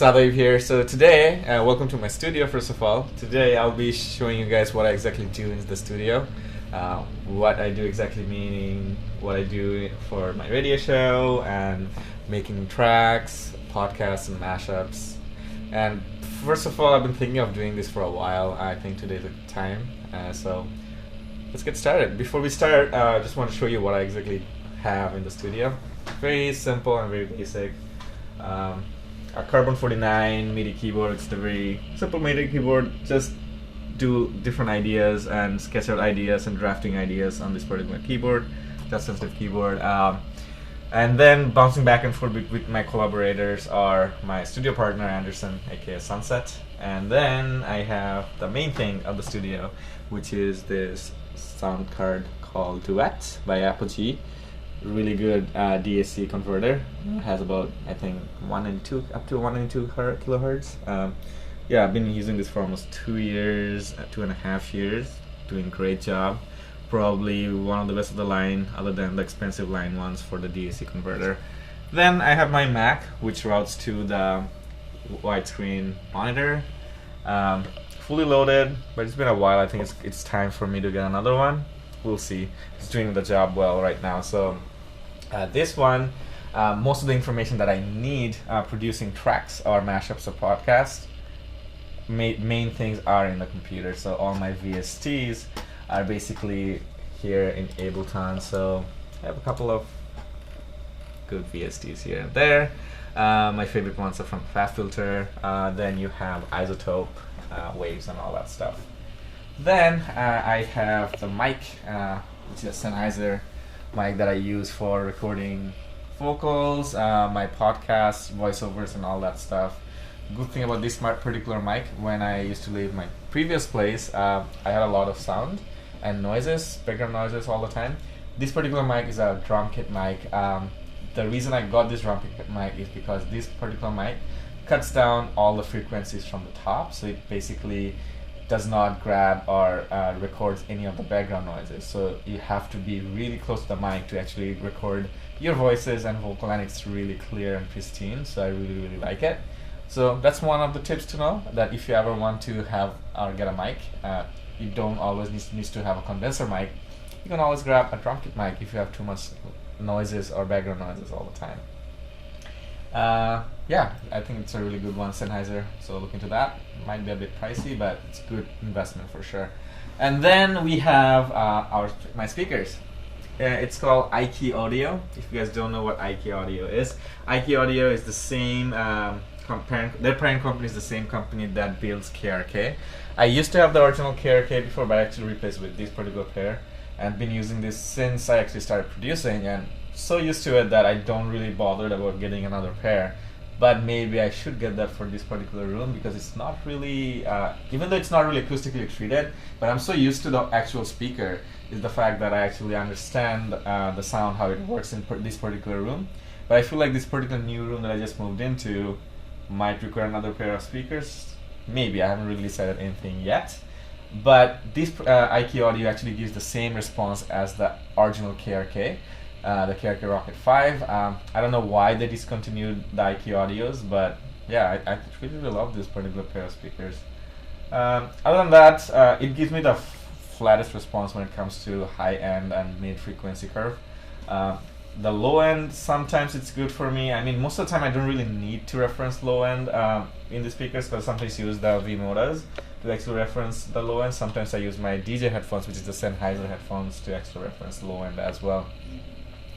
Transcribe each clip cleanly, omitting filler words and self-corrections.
Ayub here. So today, welcome to my studio. First of all, today I'll be showing you guys what I exactly do in the studio, what I do exactly, meaning what I do for my radio show and making tracks, podcasts, and mashups. And first of all, I've been thinking of doing this for a while. I think today's a good time. So let's get started. Before we start, I just want to show you what I exactly have in the studio. Very simple and very basic. A Carbon 49 MIDI keyboard. It's the very simple MIDI keyboard. Just do different ideas and sketch out ideas and drafting ideas on this particular keyboard, touch sensitive keyboard. And then bouncing back and forth with my collaborators are my studio partner Anderson, aka Sunset. And then I have the main thing of the studio, which is this sound card called Duet by Apogee. Really good DAC converter. Has about, I think, 1 and 2 up to 1 and 2 kilohertz. Yeah, I've been using this for almost 2 years, 2.5 years. Doing a great job. Probably one of the best of the line, other than the expensive line ones for the DAC converter. Then I have my Mac, which routes to the widescreen monitor. Fully loaded, but it's been a while. I think it's time for me to get another one. We'll see. It's doing the job well right now. So this one, most of the information that I need producing tracks or mashups or podcasts, main things are in the computer. So all my VSTs are basically here in Ableton. So I have a couple of good VSTs here and there. My favorite ones are from FabFilter. Then you have Isotope, Waves, and all that stuff. Then I have the mic, which is a Sennheiser mic that I use for recording vocals, my podcasts, voiceovers, and all that stuff. Good thing about this particular mic, when I used to live in my previous place, I had a lot of sound and noises, background noises all the time. This particular mic is a drum kit mic. The reason I got this drum kit mic is because this particular mic cuts down all the frequencies from the top, so it basically does not grab or records any of the background noises. So you have to be really close to the mic to actually record your voices and vocal, and it's really clear and pristine. So I really like it. So that's one of the tips to know, that if you ever want to have or get a mic, you don't always need to have a condenser mic. You can always grab a drum kit mic if you have too much noises or background noises all the time. Yeah, I think it's a really good one, Sennheiser, so look into that. Might be a bit pricey, but it's a good investment for sure. And then we have my speakers. It's called IK Audio. If you guys don't know what IK Audio is, IK Audio is the same, their parent company is the same company that builds KRK. I used to have the original KRK before, but I actually replaced with this particular pair, and been using this since I actually started producing, and so used to it that I don't really bother about getting another pair. But maybe I should get that for this particular room, because it's not really, even though it's not really acoustically treated, but I'm so used to the actual speaker, is the fact that I actually understand the sound, how it works in this particular room. But I feel like this particular new room that I just moved into might require another pair of speakers. Maybe, I haven't really decided anything yet. But this IK Audio actually gives the same response as the original KRK. The KRK Rocket 5. I don't know why they discontinued the IK Audios, but yeah, I really love this particular pair of speakers. Other than that, it gives me the flattest response when it comes to high end and mid frequency curve. The low end, sometimes it's good for me. I mean, most of the time I don't really need to reference low end in the speakers, because sometimes I use the V-Modas to actually reference the low end. Sometimes I use my DJ headphones, which is the Sennheiser headphones, to actually reference low end as well.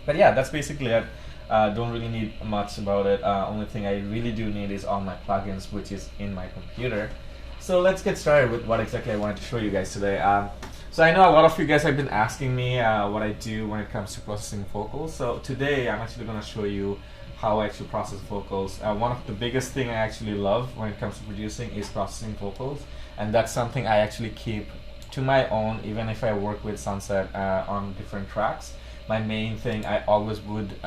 But yeah, that's basically it. Don't really need much about it. Only thing I really do need is all my plugins, which is in my computer. So let's get started with what exactly I wanted to show you guys today. So I know a lot of you guys have been asking me what I do when it comes to processing vocals. So today I'm actually going to show you how I actually process vocals. One of the biggest thing I actually love when it comes to producing is processing vocals. And that's something I actually keep to my own, even if I work with Sunset on different tracks. My main thing I always would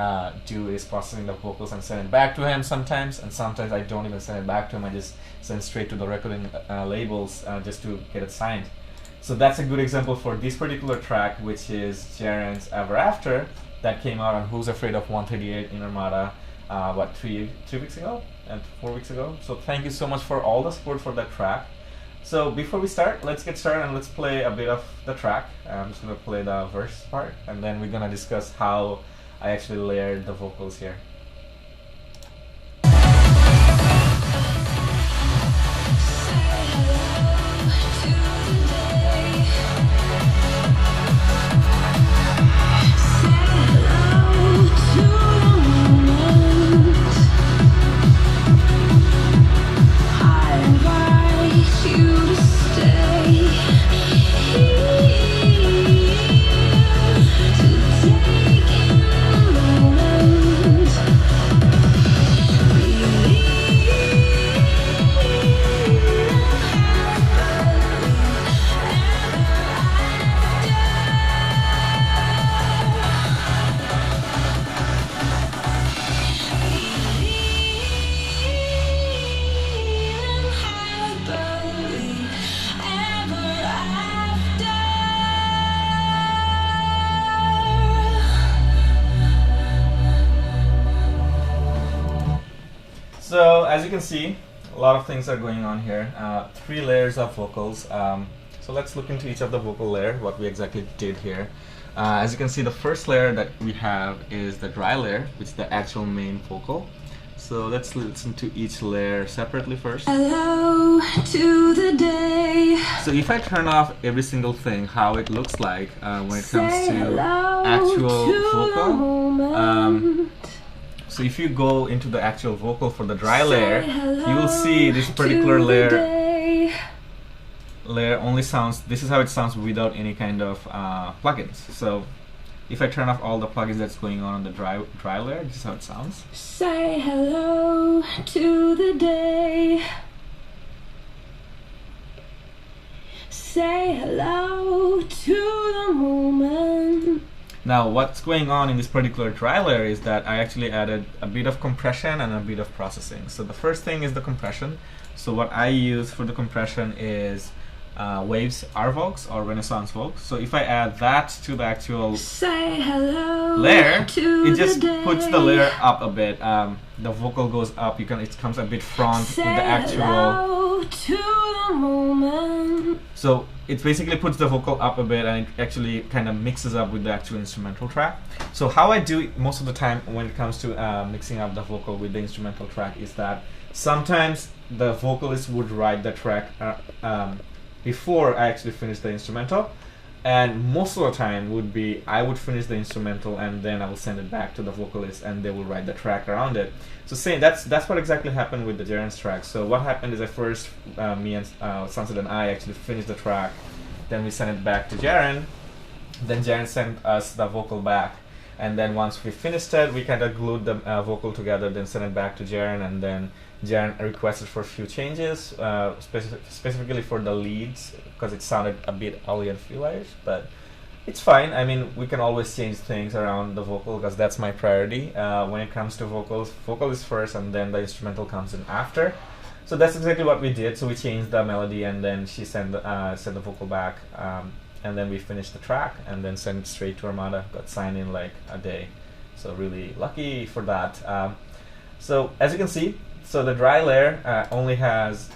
do is processing the vocals and send it back to him sometimes, and sometimes I don't even send it back to him. I just send straight to the recording labels just to get it signed. So that's a good example for this particular track, which is Jaren's Ever After, that came out on Who's Afraid of 138 in Armada, 3 weeks ago? and 4 weeks ago. So thank you so much for all the support for that track. So before we start, let's get started and let's play a bit of the track. I'm just gonna play the verse part, and then we're gonna discuss how I actually layered the vocals here. So as you can see, a lot of things are going on here. 3 layers of vocals. So let's look into each of the vocal layer, what we exactly did here. As you can see, the first layer that we have is the dry layer, which is the actual main vocal. So let's listen to each layer separately first. Hello to the day. So if I turn off every single thing, how it looks like when it comes to actual vocal. So if you go into the actual vocal for the dry layer, you will see this particular layer only sounds, this is how it sounds without any kind of plugins. So if I turn off all the plugins that's going on the dry layer, this is how it sounds. Say hello to the day. Say hello to the moment. Now what's going on in this particular dry layer is that I actually added a bit of compression and a bit of processing. So the first thing is the compression. So what I use for the compression is Waves RVox or Renaissance Vox. So if I add that to the actual Say hello layer, to it just the puts the layer up a bit. The vocal goes up. It comes a bit front with the actual. Hello to the moment. So it basically puts the vocal up a bit, and it actually kind of mixes up with the actual instrumental track. So how I do it most of the time when it comes to mixing up the vocal with the instrumental track is that sometimes the vocalist would write the track before I actually finish the instrumental, and most of the time would be I would finish the instrumental and then I will send it back to the vocalist and they will write the track around it. So that's what exactly happened with the Jaren's track. So what happened is at first me and Sunset and I actually finished the track, then we sent it back to Jaren, then Jaren sent us the vocal back, and then once we finished it, we kind of glued the vocal together, then sent it back to Jaren, and then Jaren requested for a few changes, specifically for the leads, because it sounded a bit early and few-ish, but it's fine. I mean, we can always change things around the vocal, because that's my priority. When it comes to vocals, vocal is first, and then the instrumental comes in after. So that's exactly what we did. So we changed the melody, and then she sent the vocal back, and then we finished the track, and then sent it straight to Armada. Got signed in like a day, so really lucky for that. So as you can see, so the dry layer only has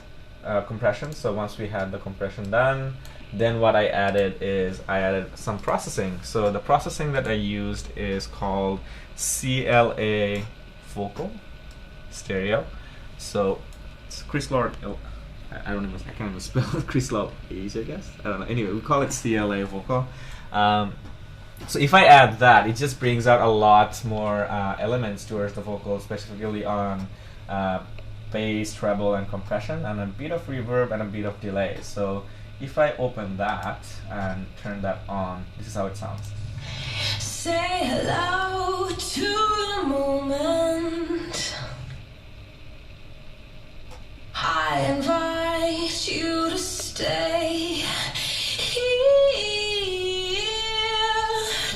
compression. So once we had the compression done, then what I added is I added some processing. So the processing that I used is called CLA Vocal Stereo. So it's Chrysler. I can't even spell Chrysler H, I guess. I don't know. Anyway, we call it CLA Vocal. So if I add that, it just brings out a lot more elements towards the vocal, specifically on bass, treble, and compression, and a bit of reverb and a bit of delay. So if I open that and turn that on, this is how it sounds. Say hello to the moment. I invite you to stay here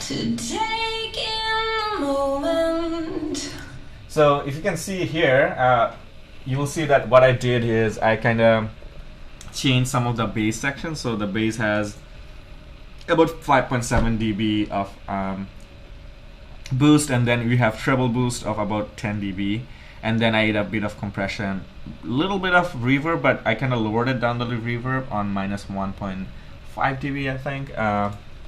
to take in the moment. So if you can see here, you will see that what I did is I kind of changed some of the bass sections. So the bass has about 5.7 dB of boost, and then we have treble boost of about 10 dB. and then I add a bit of compression, a little bit of reverb, but I kind of lowered it down the reverb on minus 1.5 dB, I think.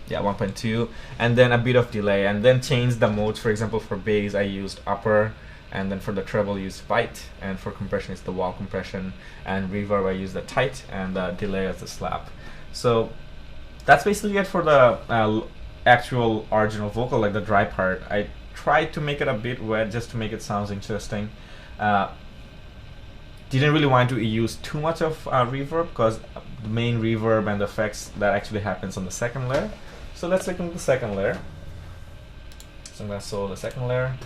Yeah, 1.2, and then a bit of delay, and then change the modes. For example, for bass I used upper, and then for the treble I used bite, and for compression it's the wall compression, and reverb I used the tight, and the delay as the slap. So that's basically it for the actual original vocal, like the dry part. I tried to make it a bit wet just to make it sound interesting. Didn't really want to use too much of reverb, because the main reverb and the effects that actually happens on the second layer. So let's look at the second layer. So I'm going to solo the second layer.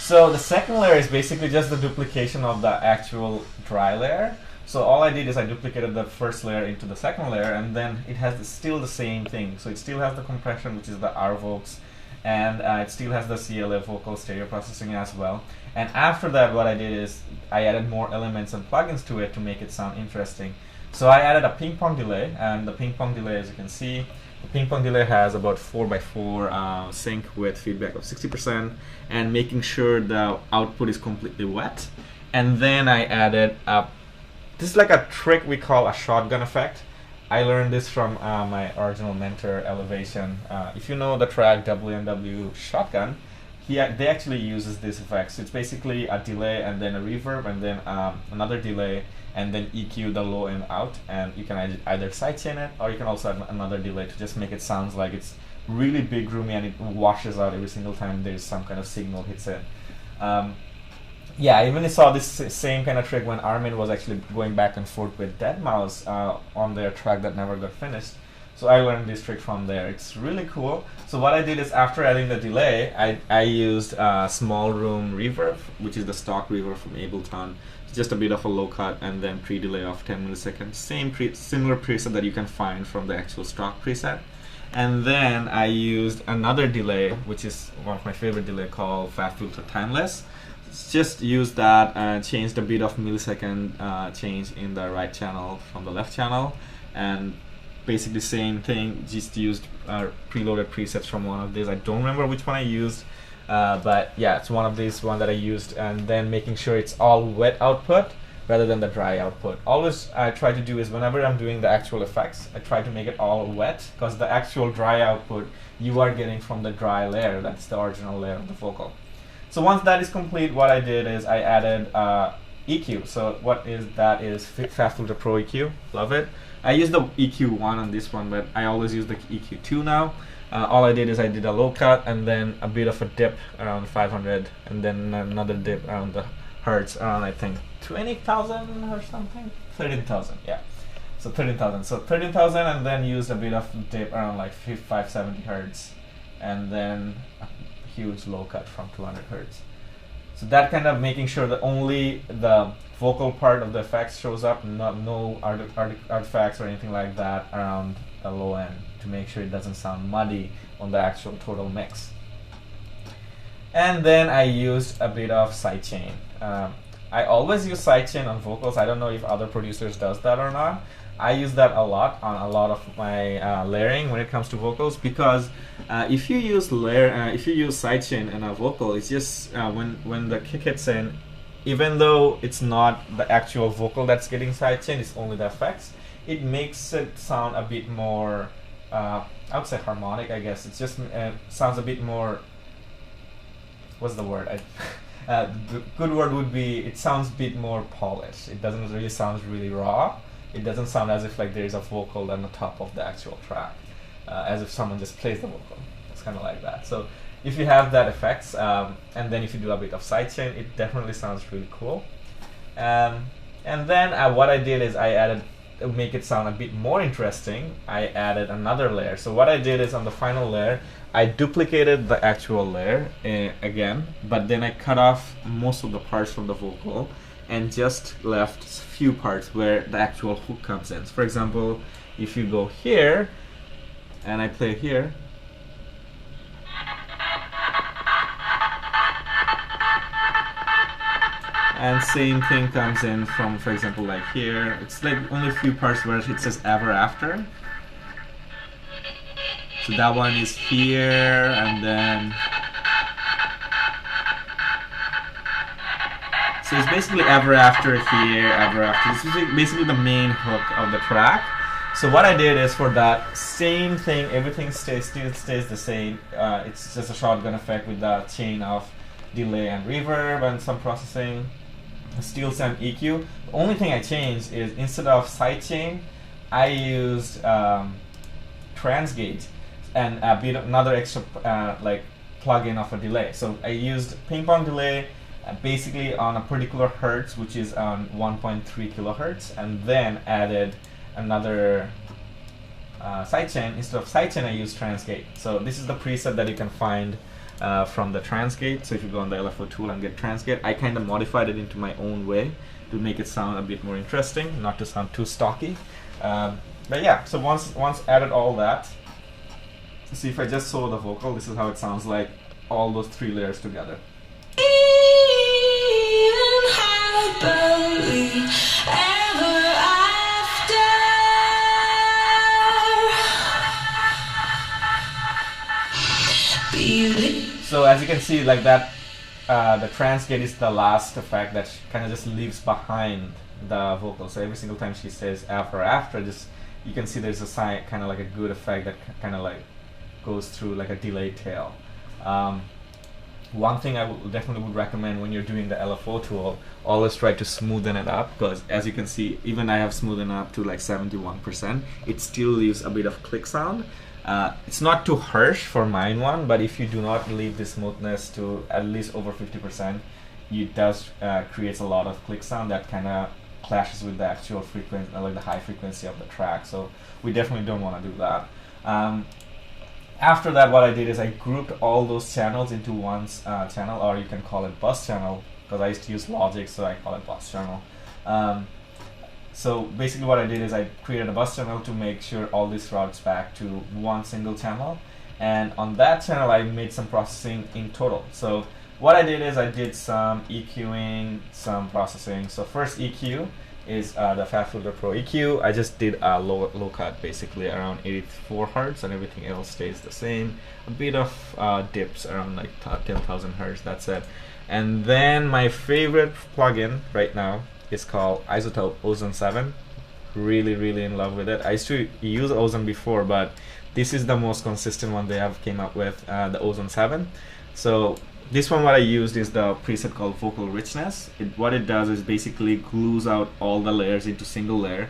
So the second layer is basically just the duplication of the actual dry layer. So all I did is I duplicated the first layer into the second layer, and then it has still the same thing. So it still has the compression, which is the R-Vox, and it still has the CLA vocal stereo processing as well. And after that, what I did is I added more elements and plugins to it to make it sound interesting. So I added a ping pong delay, and the ping pong delay, as you can see, the ping pong delay has about 4x4 sync with feedback of 60%, and making sure the output is completely wet. And then I added this is like a trick we call a shotgun effect. I learned this from my original mentor, Elevation. If you know the track WMW Shotgun, they actually uses this effect. So it's basically a delay and then a reverb and then another delay and then EQ the low and out, and you can either sidechain it, or you can also add another delay to just make it sound like it's really big, roomy, and it washes out every single time there's some kind of signal hits it. Yeah, I even saw this same kind of trick when Armin was actually going back and forth with Deadmau5 on their track that never got finished. So I learned this trick from there. It's really cool. So what I did is, after adding the delay, I used small room reverb, which is the stock reverb from Ableton. It's just a bit of a low cut and then pre-delay of 10 milliseconds. Similar preset that you can find from the actual stock preset. And then I used another delay, which is one of my favorite delay, called Fat Filter Timeless. Just use that and change the bit of millisecond change in the right channel from the left channel, and basically same thing, just used preloaded presets from one of these. I don't remember which one I used, but yeah, it's one of these one that I used, and then making sure it's all wet output rather than the dry output. Always I try to do is, whenever I'm doing the actual effects, I try to make it all wet, because the actual dry output you are getting from the dry layer. That's the original layer of the vocal. So once that is complete, what I did is I added EQ. So what is that is Fat Filter Pro EQ. Love it. I used the EQ1 on this one, but I always use the EQ2 now. All I did is I did a low cut and then a bit of a dip around 500, and then another dip around the hertz around, I think 20,000 or something, 13,000. Yeah. So 13,000. So 13,000, and then used a bit of dip around like 570 hertz, and then huge low cut from 200 hertz. So that kind of making sure that only the vocal part of the effects shows up, no artifacts or anything like that around the low end, to make sure it doesn't sound muddy on the actual total mix. And then I used a bit of sidechain. I always use sidechain on vocals. I don't know if other producers does that or not. I use that a lot on a lot of my layering when it comes to vocals, because if you use sidechain in a vocal, it's just when the kick hits in, even though it's not the actual vocal that's getting sidechained, it's only the effects, it makes it sound a bit more, I would say harmonic, I guess. It just sounds a bit more, what's the word? The good word would be, it sounds a bit more polished. It doesn't really sound really raw. It doesn't sound as if like there's a vocal on the top of the actual track, as if someone just plays the vocal. It's kind of like that. So if you have that effects, and then if you do a bit of sidechain, it definitely sounds really cool. And then what I did is I added, to make it sound a bit more interesting, I added another layer. So what I did is, on the final layer, I duplicated the actual layer again, but then I cut off most of the parts from the vocal and just left few parts where the actual hook comes in. So for example, if you go here and I play here, And same thing comes in from, for example, like here. It's like only a few parts where it says ever after. So that one is here, and then so it's basically ever after here, ever after. This is basically the main hook of the track. So what I did is for that same thing, everything still stays the same. It's just a shotgun effect with the chain of delay and reverb and some processing. Still some EQ. The only thing I changed is instead of sidechain, I used transgate and a bit another extra like plugin of a delay. So I used ping pong delay basically on a particular hertz, which is on 1.3 kilohertz, and then added another sidechain. Instead of sidechain, I used transgate. So this is the preset that you can find from the transgate. So if you go on the LFO tool and get transgate, I kind of modified it into my own way to make it sound a bit more interesting, not to sound too stocky. But yeah, so once added all that, see if I just solo the vocal, this is how it sounds like, all those three layers together. So as you can see, like that, the transgate is the last effect that kind of just leaves behind the vocal. So every single time she says after, just you can see there's a sign, kind of like a good effect that kind of like goes through like a delayed tail. One thing I definitely would recommend when you're doing the LFO tool, always try to smoothen it up, because as you can see, even I have smoothened up to like 71%, it still leaves a bit of click sound. It's not too harsh for mine one, but if you do not leave the smoothness to at least over 50%, it does creates a lot of click sound that kind of clashes with the actual frequency, like the high frequency of the track. So we definitely don't want to do that. After that, what I did is I grouped all those channels into one channel, or you can call it bus channel, because I used to use Logic, so I call it bus channel. So basically what I did is I created a bus channel to make sure all this routes back to one single channel, and on that channel I made some processing in total. So what I did is I did some EQing, some processing. So first EQ is the Fab Filter Pro EQ. I just did a low cut, basically around 84 hertz, and everything else stays the same. A bit of dips around like 10,000 hertz, that's it. And then my favorite plugin right now is called Isotope Ozone 7. Really in love with it. I used to use Ozone before, but this is the most consistent one they have came up with, the Ozone 7. So this one, what I used is the preset called Vocal Richness. What it does is basically glues out all the layers into single layer,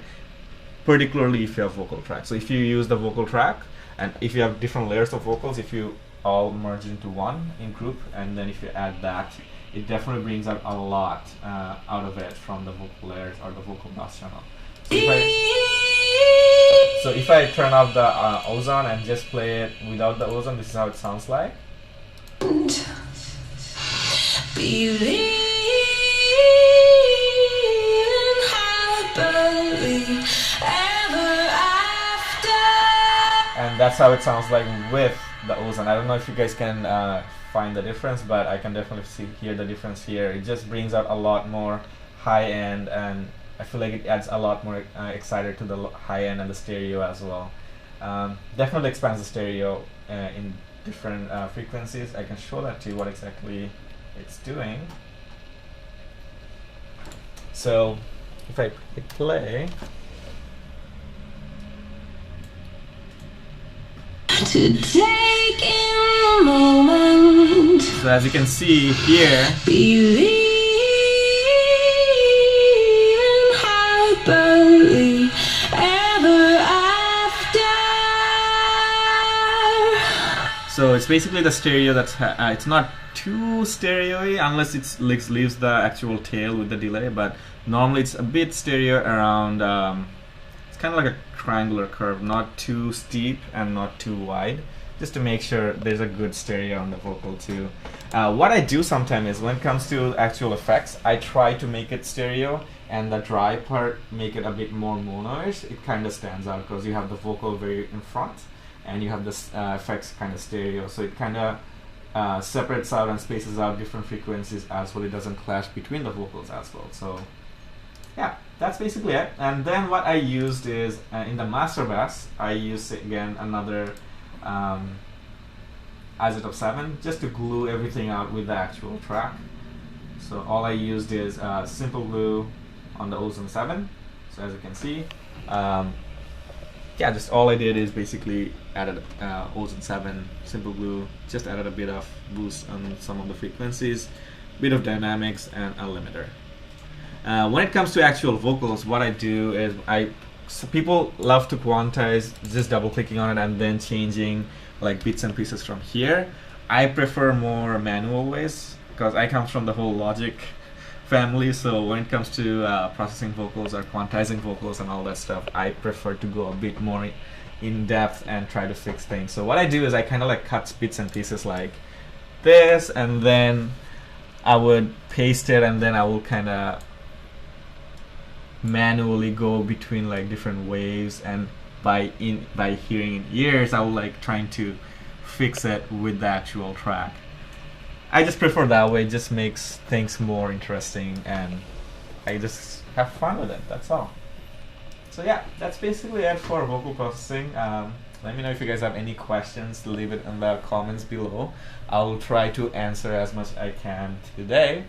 particularly if you have vocal track. So if you use the vocal track, and if you have different layers of vocals, if you all merge into one in group, and then if you add that, it definitely brings out a lot out of it from the vocal layers or the vocal bus channel. So if I turn off the Ozone and just play it without the Ozone, this is how it sounds like. Believe in happily ever after. And that's how it sounds like with the Ozone. I don't know if you guys can find the difference, but I can definitely hear the difference here. It just brings out a lot more high end, and I feel like it adds a lot more exciter to the high end and the stereo as well. Definitely expands the stereo in different frequencies. I can show that to you what exactly it's doing. So if I hit play, To take in the moment. so as you can see here, Believe in happily ever after. so it's basically the stereo that's it's not too stereo-y unless it leaves the actual tail with the delay, but normally it's a bit stereo around, it's kind of like a triangular curve, not too steep and not too wide, just to make sure there's a good stereo on the vocal too. What I do sometimes is when it comes to actual effects, I try to make it stereo and the dry part make it a bit more mono-ish. It kind of stands out because you have the vocal very in front and you have the effects kind of stereo, so it kind of separates out and spaces out different frequencies as well. It doesn't clash between the vocals as well. So yeah, that's basically it. And then what I used is in the master bass, I used again another isotope 7 just to glue everything out with the actual track. So all I used is simple glue on the ozone 7. So as you can see, yeah, just all I did is basically added ozone 7 simple glue, just added a bit of boost on some of the frequencies, bit of dynamics, and a limiter. When it comes to actual vocals, what I do is so people love to quantize just double clicking on it and then changing like bits and pieces from here. I prefer more manual ways because I come from the whole Logic family, so when it comes to processing vocals or quantizing vocals and all that stuff, I prefer to go a bit more in depth and try to fix things. So what I do is I kind of like cut bits and pieces like this, and then I would paste it, and then I will kind of manually go between like different waves, and by hearing in ears I will like trying to fix it with the actual track. I just prefer that way. It just makes things more interesting and I just have fun with it, that's all. So yeah, that's basically it for vocal processing. Let me know if you guys have any questions. Leave it in the comments below. I'll try to answer as much I can today.